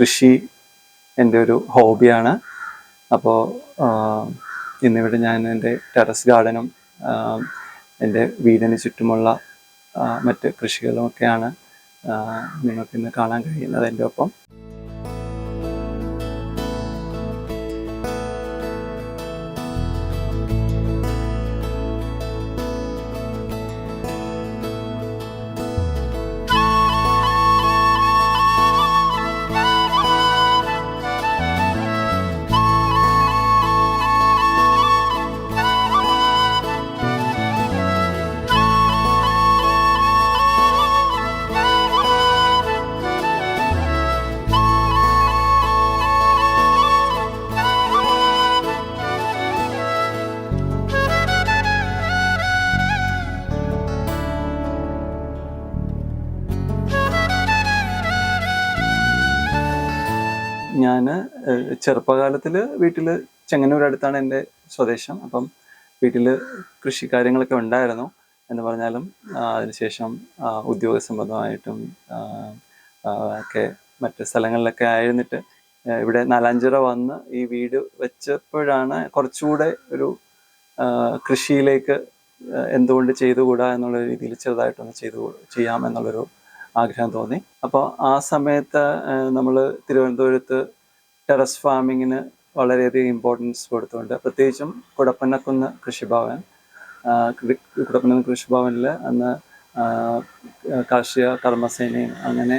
കൃഷി എൻ്റെ ഒരു ഹോബിയാണ്. അപ്പോൾ ഇന്നിവിടെ ഞാൻ എൻ്റെ ടെറസ് ഗാർഡനും എൻ്റെ വീടിന് ചുറ്റുമുള്ള മറ്റ് കൃഷികളുമൊക്കെയാണ് നിങ്ങൾക്കിന്ന് കാണാൻ കഴിയുന്നത് എൻ്റെ ഒപ്പം. ഞാൻ ചെറുപ്പകാലത്തിൽ വീട്ടിൽ ചെങ്ങന്നൂർ അടുത്താണ് എൻ്റെ സ്വദേശം. അപ്പം വീട്ടിൽ കൃഷി കാര്യങ്ങളൊക്കെ ഉണ്ടായിരുന്നു എന്ന് പറഞ്ഞാലും അതിനുശേഷം ഉദ്യോഗ സംബന്ധമായിട്ടും ഒക്കെ മറ്റ് സ്ഥലങ്ങളിലൊക്കെ ആയിരുന്നിട്ട് ഇവിടെ നാലാഞ്ചിറ വന്ന് ഈ വീട് വെച്ചപ്പോഴാണ് കുറച്ചുകൂടെ ഒരു കൃഷിയിലേക്ക് എന്തുകൊണ്ട് ചെയ്തുകൂടാ എന്നുള്ള രീതിയിൽ ചെറുതായിട്ടൊന്ന് ചെയ്യാമെന്നുള്ളൊരു ആഗ്രഹം തോന്നി. അപ്പോൾ ആ സമയത്ത് നമ്മൾ തിരുവനന്തപുരത്ത് ടെറസ് ഫാമിങ്ങിന് വളരെയധികം ഇമ്പോർട്ടൻസ് കൊടുത്തുകൊണ്ട്, പ്രത്യേകിച്ചും കുടപ്പനക്കുന്ന് കൃഷിഭവൻ, കുടപ്പനക്കുന്ന് കൃഷിഭവനിൽ അന്ന് കാർഷിക കർമ്മസേനയും അങ്ങനെ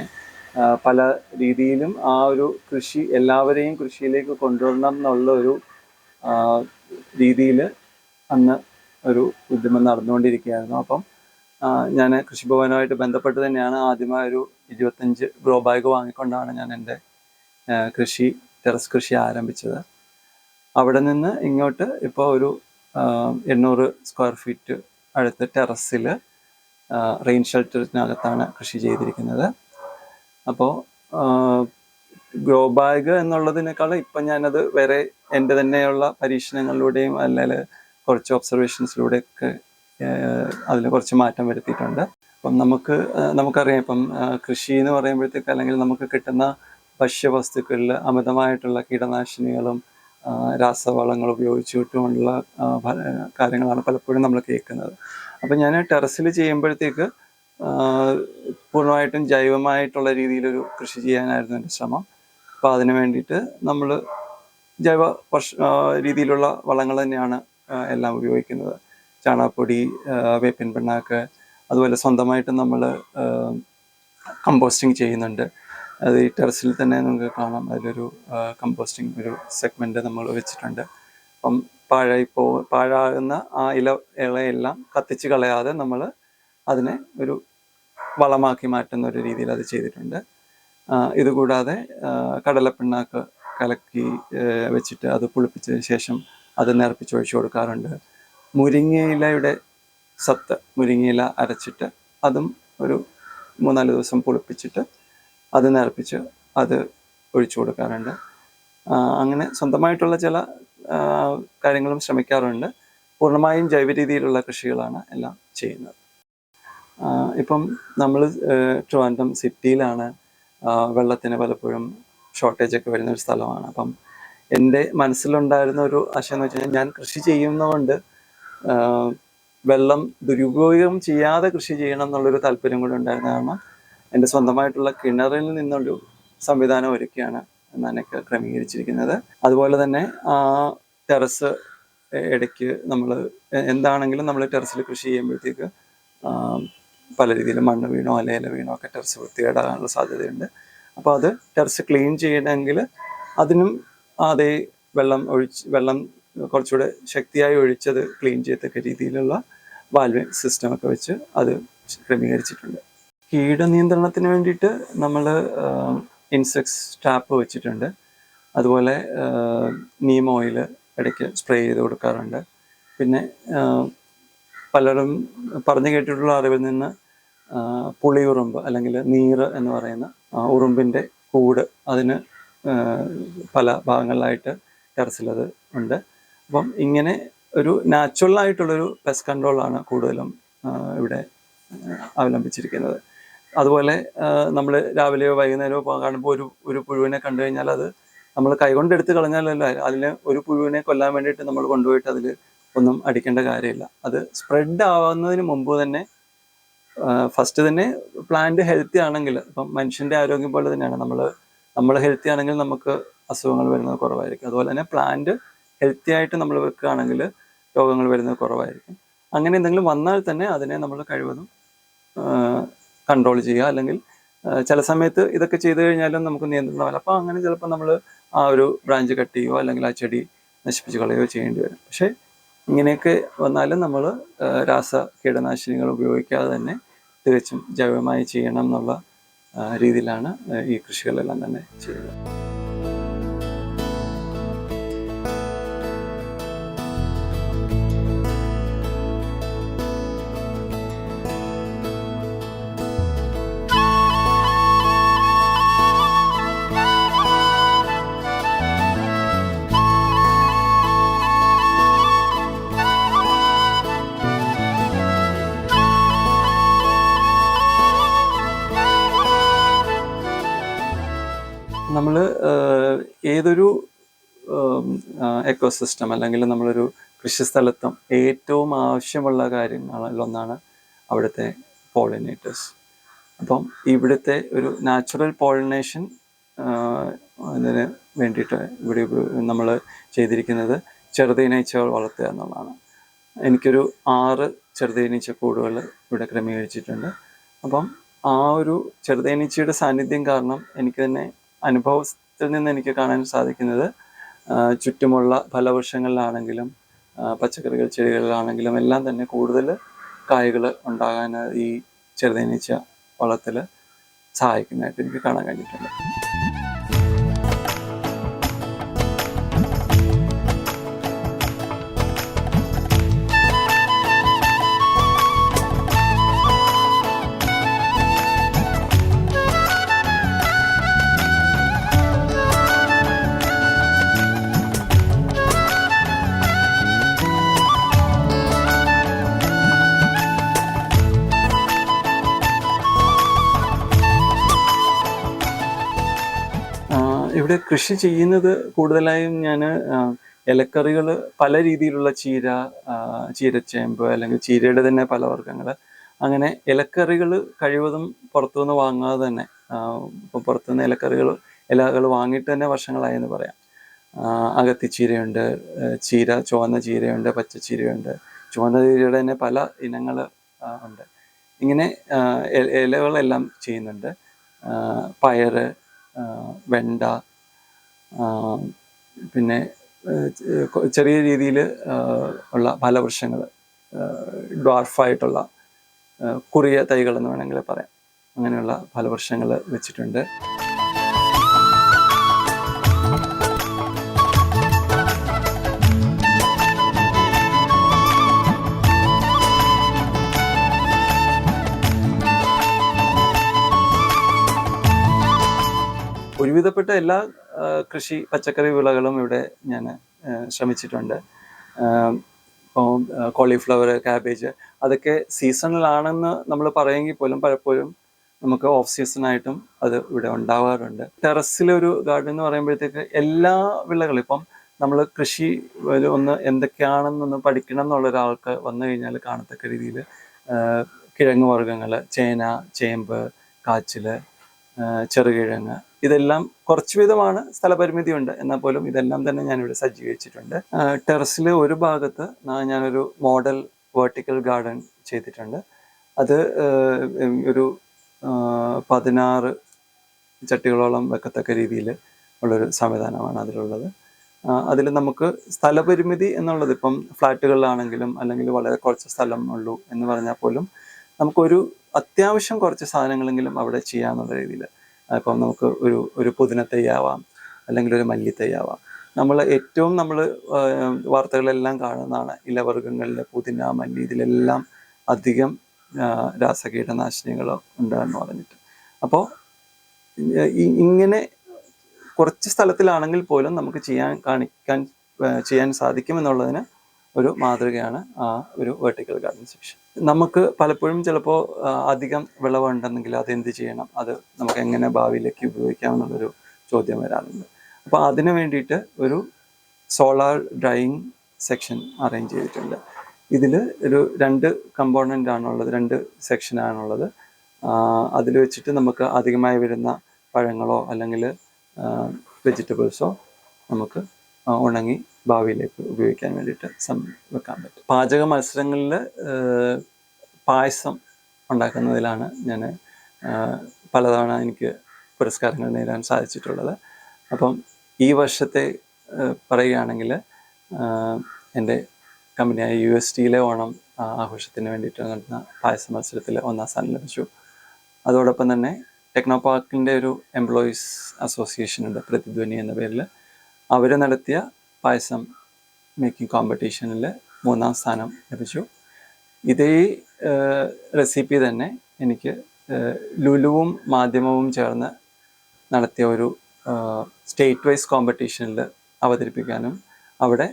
പല രീതിയിലും ആ ഒരു കൃഷി എല്ലാവരെയും കൃഷിയിലേക്ക് കൊണ്ടുവരണം എന്നുള്ള ഒരു രീതിയിൽ അന്ന് ഒരു ഉദ്യമം നടന്നുകൊണ്ടിരിക്കുകയായിരുന്നു. അപ്പം ഞാൻ കൃഷിഭവനുമായിട്ട് ബന്ധപ്പെട്ട് തന്നെയാണ് ആദ്യമായൊരു 25 ഗ്രോ ബാഗ് വാങ്ങിക്കൊണ്ടാണ് ഞാൻ എൻ്റെ ടെറസ് കൃഷി ആരംഭിച്ചത്. അവിടെ നിന്ന് ഇങ്ങോട്ട് ഇപ്പോൾ ഒരു 800 സ്ക്വയർ ഫീറ്റ് അടുത്ത് ടെറസിൽ റെയിൻ ഷെൽട്ടറിനകത്താണ് കൃഷി ചെയ്തിരിക്കുന്നത്. അപ്പോൾ ഗ്രോ ബാഗ് എന്നുള്ളതിനേക്കാൾ ഇപ്പം ഞാനത് വേറെ എൻ്റെ തന്നെയുള്ള പരീക്ഷണങ്ങളിലൂടെയും അല്ലെങ്കിൽ കുറച്ച് ഒബ്സർവേഷൻസിലൂടെയൊക്കെ അതിൽ കുറച്ച് മാറ്റം വരുത്തിയിട്ടുണ്ട്. അപ്പം നമുക്കറിയാം, ഇപ്പം കൃഷി എന്ന് പറയുമ്പോഴത്തേക്ക് അല്ലെങ്കിൽ നമുക്ക് കിട്ടുന്ന ഭക്ഷ്യവസ്തുക്കളിൽ അമിതമായിട്ടുള്ള കീടനാശിനികളും രാസവളങ്ങൾ ഉപയോഗിച്ചിട്ടുമുള്ള കാര്യങ്ങളാണ് പലപ്പോഴും നമ്മൾ കേൾക്കുന്നത്. അപ്പം ഞാൻ ടെറസിൽ ചെയ്യുമ്പോഴത്തേക്ക് പൂർണ്ണമായിട്ടും ജൈവമായിട്ടുള്ള രീതിയിലൊരു കൃഷി ചെയ്യാനായിരുന്നു എൻ്റെ ശ്രമം. അപ്പോൾ അതിന് വേണ്ടിയിട്ട് നമ്മൾ ജൈവ രീതിയിലുള്ള വളങ്ങൾ തന്നെയാണ് എല്ലാം ഉപയോഗിക്കുന്നത്. ചാണകപ്പൊടി, വേപ്പിൻ പിണ്ണാക്ക്, അതുപോലെ സ്വന്തമായിട്ട് നമ്മൾ കമ്പോസ്റ്റിങ് ചെയ്യുന്നുണ്ട്. അത് ഈ ടെറസിൽ തന്നെ നമുക്ക് കാണാം. അതിലൊരു കമ്പോസ്റ്റിംഗ് ഒരു സെഗ്മെൻറ്റ് നമ്മൾ വെച്ചിട്ടുണ്ട്. അപ്പം പാഴാകുന്ന ആ ഇലയെല്ലാം കത്തിച്ച് കളയാതെ നമ്മൾ അതിനെ ഒരു വളമാക്കി മാറ്റുന്ന ഒരു രീതിയിൽ അത് ചെയ്തിട്ടുണ്ട്. ഇതുകൂടാതെ കടലപ്പിണ്ണാക്ക് കലക്കി വെച്ചിട്ട് അത് പുളിപ്പിച്ചതിന് ശേഷം അത് നേർപ്പിച്ചൊഴിച്ചു കൊടുക്കാറുണ്ട്. മുരിങ്ങയിലയുടെ മുരിങ്ങയില അരച്ചിട്ട് അതും ഒരു 3-4 ദിവസം പുളിപ്പിച്ചിട്ട് അത് നേർപ്പിച്ച് അത് ഒഴിച്ചു കൊടുക്കാറുണ്ട്. അങ്ങനെ സ്വന്തമായിട്ടുള്ള ചില കാര്യങ്ങളും ശ്രമിക്കാറുണ്ട്. പൂർണ്ണമായും ജൈവ രീതിയിലുള്ള കൃഷികളാണ് എല്ലാം ചെയ്യുന്നത്. ഇപ്പം നമ്മൾ ട്രിവാൻഡ്രം സിറ്റിയിലാണ്. വെള്ളത്തിന് പലപ്പോഴും ഷോർട്ടേജൊക്കെ വരുന്നൊരു സ്ഥലമാണ്. അപ്പം എൻ്റെ മനസ്സിലുണ്ടായിരുന്ന ഒരു ആശയം എന്ന് വെച്ച് കഴിഞ്ഞാൽ, ഞാൻ കൃഷി ചെയ്യുന്നതുകൊണ്ട് വെള്ളം ദുരുപയോഗം ചെയ്യാതെ കൃഷി ചെയ്യണം എന്നുള്ളൊരു താല്പര്യം കൂടെ ഉണ്ടായിരുന്ന കാരണം എൻ്റെ സ്വന്തമായിട്ടുള്ള കിണറിൽ നിന്നൊരു സംവിധാനം ഒരുക്കിയാണ് ഞാനൊക്കെ ക്രമീകരിച്ചിരിക്കുന്നത്. അതുപോലെ തന്നെ ടെറസ് ഇടയ്ക്ക് നമ്മൾ എന്താണെങ്കിലും നമ്മൾ ടെറസിൽ കൃഷി ചെയ്യുമ്പോഴത്തേക്ക് പല രീതിയിൽ മണ്ണ് വീണോ ഇല വീണോ ഒക്കെ ടെറസ് വൃത്തികേടാകാനുള്ള സാധ്യതയുണ്ട്. അപ്പോൾ അത് ടെറസ് ക്ലീൻ ചെയ്യണമെങ്കിൽ അതിനും അതേ വെള്ളം കുറച്ചുകൂടെ ശക്തിയായി ഒഴിച്ചത് ക്ലീൻ ചെയ്യത്തക്ക രീതിയിലുള്ള വാൽവിങ് സിസ്റ്റമൊക്കെ വെച്ച് അത് ക്രമീകരിച്ചിട്ടുണ്ട്. കീടനിയന്ത്രണത്തിന് വേണ്ടിയിട്ട് നമ്മൾ ഇൻസെക്ട്സ് ട്രാപ്പ് വെച്ചിട്ടുണ്ട്. അതുപോലെ നീം ഓയിൽ ഇടയ്ക്ക് സ്പ്രേ ചെയ്ത് കൊടുക്കാറുണ്ട്. പിന്നെ പലരും പറഞ്ഞു കേട്ടിട്ടുള്ള അറിവിൽ നിന്ന് പുളിയുറുമ്പ് അല്ലെങ്കിൽ നീറ് എന്ന് പറയുന്ന ഉറുമ്പിൻ്റെ കൂട് അതിന് പല ഭാഗങ്ങളിലായിട്ട് ടെറസിലത് ഉണ്ട്. അപ്പം ഇങ്ങനെ ഒരു നാച്ചുറലായിട്ടുള്ളൊരു പെസ്റ്റ് കൺട്രോളാണ് കൂടുതലും ഇവിടെ അവലംബിച്ചിരിക്കുന്നത്. അതുപോലെ നമ്മൾ രാവിലെയോ വൈകുന്നേരമോ കാണുമ്പോൾ ഒരു പുഴുവിനെ കണ്ടു കഴിഞ്ഞാൽ അത് നമ്മൾ കൈകൊണ്ട് കളഞ്ഞാലല്ല, അതിന് ഒരു പുഴുവിനെ കൊല്ലാൻ വേണ്ടിയിട്ട് നമ്മൾ കൊണ്ടുപോയിട്ട് അതിൽ ഒന്നും അടിക്കേണ്ട കാര്യമില്ല. അത് സ്പ്രെഡ് ആവുന്നതിന് മുമ്പ് തന്നെ ഫസ്റ്റ് തന്നെ പ്ലാന്റ് ഹെൽത്തി ആണെങ്കിൽ, ഇപ്പം മനുഷ്യൻ്റെ ആരോഗ്യം പോലെ തന്നെയാണ്, നമ്മൾ ഹെൽത്തി ആണെങ്കിൽ നമുക്ക് അസുഖങ്ങൾ വരുന്നത് കുറവായിരിക്കും. അതുപോലെ തന്നെ പ്ലാന്റ് ഹെൽത്തി ആയിട്ട് നമ്മൾ വെക്കുകയാണെങ്കിൽ രോഗങ്ങൾ വരുന്നത് കുറവായിരിക്കും. അങ്ങനെ എന്തെങ്കിലും വന്നാൽ തന്നെ അതിനെ നമ്മൾ കഴിവതും കൺട്രോൾ ചെയ്യുക. അല്ലെങ്കിൽ ചില സമയത്ത് ഇതൊക്കെ ചെയ്തു കഴിഞ്ഞാലും നമുക്ക് നിയന്ത്രണമല്ല. അപ്പോൾ അങ്ങനെ ചിലപ്പോൾ നമ്മൾ ആ ഒരു ബ്രാഞ്ച് കട്ട് ചെയ്യുകയോ അല്ലെങ്കിൽ ആ ചെടി നശിപ്പിച്ച് കളയുകയോ ചെയ്യേണ്ടി വരും. പക്ഷേ ഇങ്ങനെയൊക്കെ വന്നാലും നമ്മൾ രാസ കീടനാശിനികൾ ഉപയോഗിക്കാതെ തന്നെ തികച്ചും ജൈവമായി ചെയ്യണം എന്നുള്ള രീതിയിലാണ് ഈ കൃഷികളെല്ലാം തന്നെ ചെയ്യുന്നത്. നമ്മൾ ഏതൊരു എക്കോസിസ്റ്റം അല്ലെങ്കിൽ നമ്മളൊരു കൃഷിസ്ഥലത്തും ഏറ്റവും ആവശ്യമുള്ള കാര്യങ്ങളിലൊന്നാണ് അവിടുത്തെ പോളിനേറ്റേഴ്സ്. അപ്പം ഇവിടുത്തെ ഒരു നാച്ചുറൽ പോളിനേഷൻ ഇതിന് വേണ്ടിയിട്ട് ഇവിടെ നമ്മൾ ചെയ്തിരിക്കുന്നത് ചെറുതേനീച്ചകൾ വളർത്തുക എന്നുള്ളതാണ്. എനിക്കൊരു 6 ചെറുതേനീച്ച കൂടുകൾ ഇവിടെ ക്രമീകരിച്ചിട്ടുണ്ട്. അപ്പം ആ ഒരു ചെറുതേനീച്ചയുടെ സാന്നിധ്യം കാരണം എനിക്ക് തന്നെ അനുഭവത്തിൽ നിന്ന് എനിക്ക് കാണാൻ സാധിക്കുന്നത് ചുറ്റുമുള്ള ഫലവൃക്ഷങ്ങളിലാണെങ്കിലും പച്ചക്കറികൾ ചെടികളിലാണെങ്കിലും എല്ലാം തന്നെ കൂടുതൽ കായ്കൾ ഉണ്ടാകാൻ ഈ ചെറുതേനീച്ച വളത്തിൽ സഹായിക്കുന്നതായിട്ട് എനിക്ക് കാണാൻ കഴിഞ്ഞിട്ടുണ്ട്. ഇവിടെ കൃഷി ചെയ്യുന്നത് കൂടുതലായും ഞാൻ ഇലക്കറികൾ, പല രീതിയിലുള്ള ചീര, ചീരച്ചേമ്പ് അല്ലെങ്കിൽ ചീരയുടെ തന്നെ പല വർഗ്ഗങ്ങൾ, അങ്ങനെ ഇലക്കറികൾ കഴിവതും പുറത്തുനിന്ന് വാങ്ങാതെ തന്നെ, ഇപ്പം പുറത്തുനിന്ന് ഇലകൾ വാങ്ങിയിട്ട് തന്നെ വർഷങ്ങളായെന്ന് പറയാം. അകത്തിച്ചീരയുണ്ട്, ചുവന്ന ചീരയുണ്ട്, പച്ചച്ചീരയുണ്ട്, ചുവന്ന ചീരയുടെ തന്നെ പല ഇനങ്ങൾ ഉണ്ട്. ഇങ്ങനെ ഇലകളെല്ലാം ചെയ്യുന്നുണ്ട്. പയറ്, വെണ്ട, പിന്നെ ചെറിയ രീതിയിൽ ഉള്ള ഫലവൃക്ഷങ്ങൾ, ഡ്വാർഫായിട്ടുള്ള കുറിയ തൈകൾ എന്ന് വേണമെങ്കിൽ പറയാം, അങ്ങനെയുള്ള ഫലവൃക്ഷങ്ങൾ വെച്ചിട്ടുണ്ട്. ഒരുവിധപ്പെട്ട എല്ലാ പച്ചക്കറി വിളകളും ഇവിടെ ഞാൻ ശ്രമിച്ചിട്ടുണ്ട്. ഇപ്പോൾ കോളിഫ്ലവർ, ക്യാബേജ്, അതൊക്കെ സീസണലാണെന്ന് നമ്മൾ പറയുമെങ്കിൽ പോലും പലപ്പോഴും നമുക്ക് ഓഫ് സീസണായിട്ടും അത് ഇവിടെ ഉണ്ടാവാറുണ്ട്. ടെറസിലൊരു ഗാർഡൻ എന്ന് പറയുമ്പോഴത്തേക്ക് എല്ലാ വിളകളും, ഇപ്പം നമ്മൾ കൃഷി ഒന്ന് എന്തൊക്കെയാണെന്നൊന്ന് പഠിക്കണം എന്നുള്ളൊരാൾക്ക് വന്നു കഴിഞ്ഞാൽ കാണത്തക്ക രീതിയിൽ കിഴങ്ങ് വർഗ്ഗങ്ങൾ, ചേന, ചേമ്പ്, കാച്ചിൽ, ചെറുകിഴങ്ങ്, ഇതെല്ലാം കുറച്ച് വിധമാണ്, സ്ഥലപരിമിതിയുണ്ട്, എന്നാൽ പോലും ഇതെല്ലാം തന്നെ ഞാനിവിടെ സജ്ജീകരിച്ചിട്ടുണ്ട്. ടെറസിൽ ഒരു ഭാഗത്ത് ഞാനൊരു മോഡൽ വെർട്ടിക്കൽ ഗാർഡൻ ചെയ്തിട്ടുണ്ട്. അത് ഒരു 16 ചട്ടികളോളം വെക്കത്തക്ക രീതിയിൽ ഉള്ളൊരു സംവിധാനമാണ് അതിലുള്ളത്. അതിൽ നമുക്ക് സ്ഥലപരിമിതി എന്നുള്ളത്, ഇപ്പം ഫ്ലാറ്റുകളിലാണെങ്കിലും അല്ലെങ്കിൽ വളരെ കുറച്ച് സ്ഥലം ഉള്ളൂ എന്ന് പറഞ്ഞാൽ പോലും നമുക്കൊരു അത്യാവശ്യം കുറച്ച് സാധനങ്ങളെങ്കിലും അവിടെ ചെയ്യാന്നുള്ള രീതിയിൽ, ഇപ്പം നമുക്ക് ഒരു പുതിന തൈയാവാം, അല്ലെങ്കിൽ ഒരു മല്ലിത്തൈയാവാം. നമ്മൾ വാർത്തകളെല്ലാം കാണുന്നതാണ്, ഇലവർഗ്ഗങ്ങളിൽ പുതിന, മല്ലി, ഇതിലെല്ലാം അധികം രാസകീടനാശിനികൾ ഉണ്ടെന്ന് പറഞ്ഞിട്ട്. അപ്പോൾ ഇങ്ങനെ കുറച്ച് സ്ഥലത്തിലാണെങ്കിൽ പോലും നമുക്ക് ചെയ്യാൻ സാധിക്കുമെന്നുള്ളതിന് ഒരു മാതൃകയാണ് ആ ഒരു വെർട്ടിക്കൽ ഗാർഡൻ സെക്ഷൻ. നമുക്ക് പലപ്പോഴും ചിലപ്പോൾ അധികം വിളവുണ്ടെന്നെങ്കിൽ അത് എന്ത് ചെയ്യണം, അത് നമുക്ക് എങ്ങനെ ഭാവിയിലേക്ക് ഉപയോഗിക്കാമെന്നുള്ളൊരു ചോദ്യം വരാറുണ്ട്. അപ്പോൾ അതിന് വേണ്ടിയിട്ട് ഒരു സോളാർ ഡ്രൈയിങ് സെക്ഷൻ അറേഞ്ച് ചെയ്തിട്ടുണ്ട്. ഇതിൽ ഒരു 2 കമ്പോണൻ്റ് ആണുള്ളത്, 2 സെക്ഷനാണുള്ളത്. അതിൽ വെച്ചിട്ട് നമുക്ക് അധികമായി വരുന്ന പഴങ്ങളോ അല്ലെങ്കിൽ വെജിറ്റബിൾസോ നമുക്ക് ഉണങ്ങി ഭാവിയിലേക്ക് ഉപയോഗിക്കാൻ വേണ്ടിയിട്ട് വെക്കാൻ പറ്റും. പാചക മത്സരങ്ങളിൽ പായസം ഉണ്ടാക്കുന്നതിലാണ് ഞാൻ പലതവണ എനിക്ക് പുരസ്കാരങ്ങൾ നേടാൻ സാധിച്ചിട്ടുള്ളത്. അപ്പം ഈ വർഷത്തെ പറയുകയാണെങ്കിൽ എൻ്റെ കമ്പനിയായ USTയിലെ ഓണം ആഘോഷത്തിന് വേണ്ടിയിട്ട് നടന്ന പായസ മത്സരത്തിൽ 1ാം സ്ഥാനം ലഭിച്ചു. അതോടൊപ്പം തന്നെ ടെക്നോ പാർക്കിൻ്റെ ഒരു എംപ്ലോയീസ് അസോസിയേഷൻ ഉണ്ട്, പ്രതിധ്വനി എന്ന പേരിൽ. അവർ നടത്തിയ പായസം മേക്കിംഗ് കോമ്പറ്റീഷനിൽ 3ാം സ്ഥാനം ലഭിച്ചു. ഇതേ റെസിപ്പി തന്നെ എനിക്ക് ലുലുവും മാധ്യമവും ചേർന്ന് നടത്തിയ ഒരു സ്റ്റേറ്റ് വൈസ് കോമ്പറ്റീഷനിൽ അവതരിപ്പിക്കാനും അവിടെ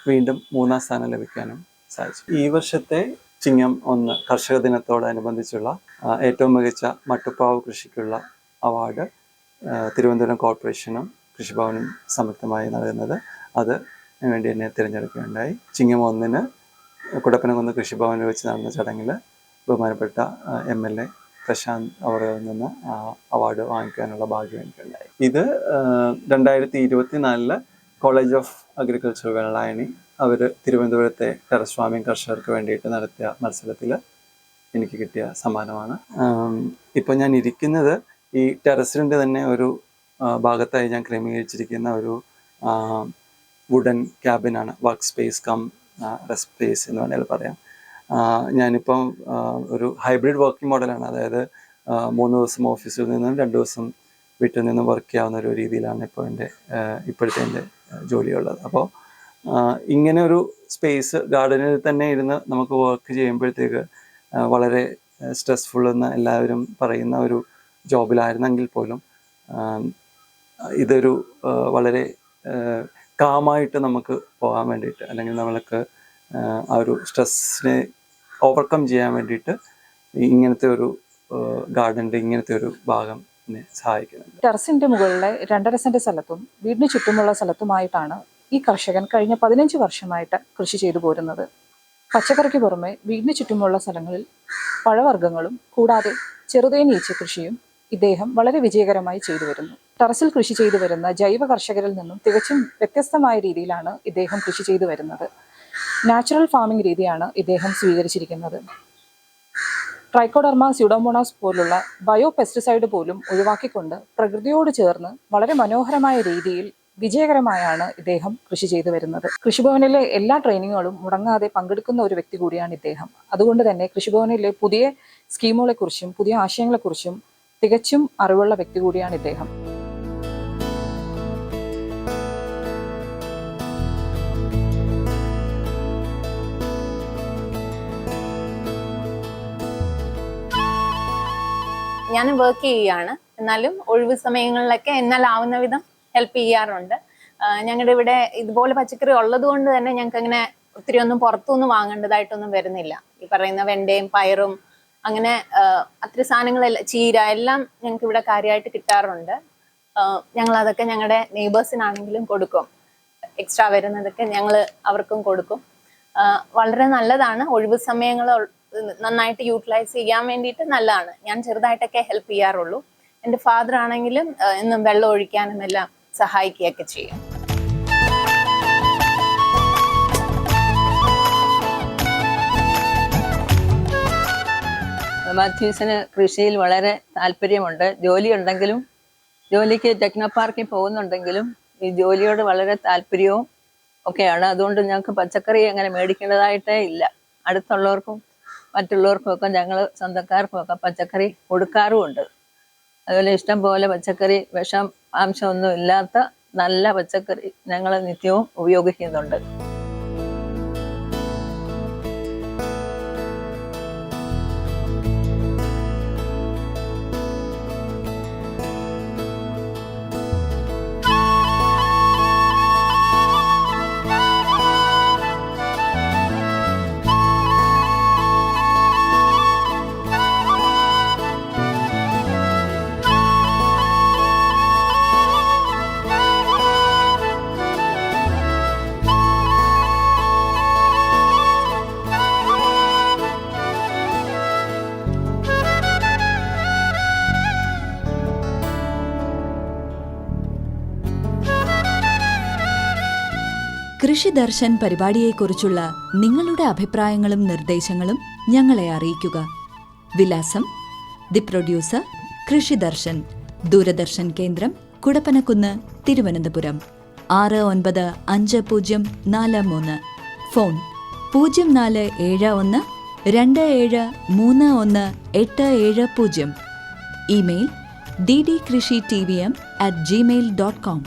വീണ്ടും 3ാം സ്ഥാനം ലഭിക്കാനും സാധിച്ചു. ഈ വർഷത്തെ ചിങ്ങം 1 കർഷക ദിനത്തോടനുബന്ധിച്ചുള്ള ഏറ്റവും മികച്ച മട്ടുപ്പാവ് കൃഷിക്കുള്ള അവാർഡ് തിരുവനന്തപുരം കോർപ്പറേഷനും കൃഷിഭവനും സംയുക്തമായി നൽകുന്നത്. അത് വേണ്ടി എന്നെ തിരഞ്ഞെടുക്കുകയുണ്ടായി. ചിങ്ങം 1 കുടപ്പനംകുന്ന് കൃഷിഭവനിൽ വെച്ച് നടന്ന ചടങ്ങിൽ ബഹുമാനപ്പെട്ട MLA പ്രശാന്ത് അവറിൽ നിന്ന് അവാർഡ് വാങ്ങിക്കാനുള്ള ഭാഗ്യം എനിക്കുണ്ടായി. ഇത് 2024 കോളേജ് ഓഫ് അഗ്രികൾച്ചർ വെള്ളായണി അവർ തിരുവനന്തപുരത്തെ ടെറസ് ഫാമിംഗ് കർഷകർക്ക് വേണ്ടിയിട്ട് നടത്തിയ മത്സരത്തിൽ എനിക്ക് കിട്ടിയ സമ്മാനമാണ്. ഇപ്പോൾ ഞാൻ ഇരിക്കുന്നത് ഈ ടെറസിൻ്റെ തന്നെ ഒരു ഭാഗത്തായി ഞാൻ ക്രമീകരിച്ചിരിക്കുന്ന ഒരു വുഡൻ ക്യാബിനാണ്. Work space cum rest space എന്ന് വേണമെങ്കിൽ പറയാം. ഞാനിപ്പം ഒരു ഹൈബ്രിഡ് വർക്കിംഗ് മോഡലാണ്. അതായത് 3 ദിവസം ഓഫീസിൽ നിന്നും 2 ദിവസം വീട്ടിൽ നിന്നും വർക്ക് ചെയ്യാവുന്ന ഒരു രീതിയിലാണ് ഇപ്പോൾ ഇപ്പോഴത്തെ എൻ്റെ ജോലിയുള്ളത്. അപ്പോൾ ഇങ്ങനെ ഒരു സ്പേസ് ഗാർഡനിൽ തന്നെ ഇരുന്ന് നമുക്ക് വർക്ക് ചെയ്യുമ്പോഴത്തേക്ക് വളരെ സ്ട്രെസ്ഫുൾ എന്ന് എല്ലാവരും പറയുന്ന ഒരു ജോബിലായിരുന്നെങ്കിൽ പോലും ഇതൊരു വളരെ കാമായിട്ട് നമുക്ക് പോകാൻ വേണ്ടിയിട്ട്, അല്ലെങ്കിൽ നമ്മൾക്ക് ആ ഒരു സ്ട്രെസ്സിനെ ഓവർകം ചെയ്യാൻ വേണ്ടിയിട്ട് ഇങ്ങനത്തെ ഒരു ഗാർഡൻ്റെ ഇങ്ങനത്തെ ഒരു ഭാഗം സഹായിക്കുന്നുണ്ട്. ടെറസിന്റെ മുകളിലെ 2.5 സെന്റ് സ്ഥലത്തും വീടിന് ചുറ്റുമുള്ള സ്ഥലത്തുമായിട്ടാണ് ഈ കർഷകൻ കഴിഞ്ഞ 15 വർഷമായിട്ട് കൃഷി ചെയ്തു പോരുന്നത്. പച്ചക്കറിക്ക് പുറമെ വീടിന് ചുറ്റുമുള്ള സ്ഥലങ്ങളിൽ പഴവർഗ്ഗങ്ങളും കൂടാതെ ചെറുതേനീച്ച കൃഷിയും ഇദ്ദേഹം വളരെ വിജയകരമായി ചെയ്തു വരുന്നു. ടെറസിൽ കൃഷി ചെയ്തു വരുന്ന ജൈവ കർഷകരിൽ നിന്നും തികച്ചും വ്യത്യസ്തമായ രീതിയിലാണ് ഇദ്ദേഹം കൃഷി ചെയ്തു വരുന്നത്. നാച്ചുറൽ ഫാമിംഗ് രീതിയാണ് ഇദ്ദേഹം സ്വീകരിച്ചിരിക്കുന്നത്. ട്രൈക്കോഡർമ സ്യൂഡോമോണാസ് പോലുള്ള ബയോ പെസ്റ്റിസൈഡ് പോലും ഒഴിവാക്കിക്കൊണ്ട് പ്രകൃതിയോട് ചേർന്ന് വളരെ മനോഹരമായ രീതിയിൽ വിജയകരമായാണ് ഇദ്ദേഹം കൃഷി ചെയ്തു വരുന്നത്. കൃഷിഭവനിലെ എല്ലാ ട്രെയിനിങ്ങുകളും മുടങ്ങാതെ പങ്കെടുക്കുന്ന ഒരു വ്യക്തി കൂടിയാണ് ഇദ്ദേഹം. അതുകൊണ്ട് തന്നെ കൃഷിഭവനിലെ പുതിയ സ്കീമുകളെക്കുറിച്ചും പുതിയ ആശയങ്ങളെക്കുറിച്ചും തികച്ചും അറിവുള്ള വ്യക്തി കൂടിയാണ് ഇദ്ദേഹം. ഞാൻ വർക്ക് ചെയ്യുകയാണ്. എന്നാലും ഒഴിവ് സമയങ്ങളിലൊക്കെ എന്നാലാവുന്ന വിധം ഹെൽപ്പ് ചെയ്യാറുണ്ട്. ഞങ്ങളുടെ ഇവിടെ ഇതുപോലെ പച്ചക്കറി ഉള്ളത് കൊണ്ട് തന്നെ ഞങ്ങൾക്ക് അങ്ങനെ ഒത്തിരി ഒന്നും പുറത്തുനിന്ന് വാങ്ങേണ്ടതായിട്ടൊന്നും വരുന്നില്ല. ഈ പറയുന്ന വെണ്ടയും പയറും അങ്ങനെ അത്ര സാധനങ്ങളെല്ലാം, ചീര എല്ലാം ഞങ്ങൾക്ക് ഇവിടെ കാര്യമായിട്ട് കിട്ടാറുണ്ട്. ഞങ്ങൾ അതൊക്കെ ഞങ്ങളുടെ നെയ്ബേഴ്സിനാണെങ്കിലും കൊടുക്കും. എക്സ്ട്രാ വരുന്നതൊക്കെ ഞങ്ങൾ അവർക്കും കൊടുക്കും. വളരെ നല്ലതാണ്. ഒഴിവ് സമയങ്ങൾ നന്നായിട്ട് യൂട്ടിലൈസ് ചെയ്യാൻ വേണ്ടിയിട്ട് നല്ലതാണ്. ഞാൻ ചെറുതായിട്ടൊക്കെ ഹെൽപ്പ് ചെയ്യാറുള്ളൂ. എൻ്റെ ഫാദർ ആണെങ്കിലും എന്നും വെള്ളം ഒഴിക്കാനും എല്ലാം സഹായിക്കുകയൊക്കെ ചെയ്യും. മാത്യൂസിന് കൃഷിയിൽ വളരെ താല്പര്യമുണ്ട്. ജോലിയുണ്ടെങ്കിലും, ജോലിക്ക് ടെക്നോ പാർക്കിൽ പോകുന്നുണ്ടെങ്കിലും ഈ ജോലിയോട് വളരെ താല്പര്യവും ഒക്കെയാണ്. അതുകൊണ്ട് ഞങ്ങൾക്ക് പച്ചക്കറി അങ്ങനെ മേടിക്കേണ്ടതായിട്ടേ ഇല്ല. അടുത്തുള്ളവർക്കും മറ്റുള്ളവർക്കും ഒക്കെ ഞങ്ങൾ സ്വന്തക്കാർക്കും ഒക്കെ പച്ചക്കറി കൊടുക്കാറുമുണ്ട്. അതുപോലെ ഇഷ്ടം പോലെ പച്ചക്കറി വിഷം അംശമൊന്നും ഇല്ലാത്ത നല്ല പച്ചക്കറി ഞങ്ങൾ നിത്യവും ഉപയോഗിക്കുന്നുണ്ട്. കൃഷി ദർശൻ പരിപാടിയെക്കുറിച്ചുള്ള നിങ്ങളുടെ അഭിപ്രായങ്ങളും നിർദ്ദേശങ്ങളും ഞങ്ങളെ അറിയിക്കുക. വിലാസം: ദി പ്രൊഡ്യൂസർ, കൃഷി ദർശൻ, ദൂരദർശൻ കേന്ദ്രം, Kudappanakunnu, Thiruvananthapuram 695043. Phone 0471 27318770. Email ddkrishitvm@gmail.com.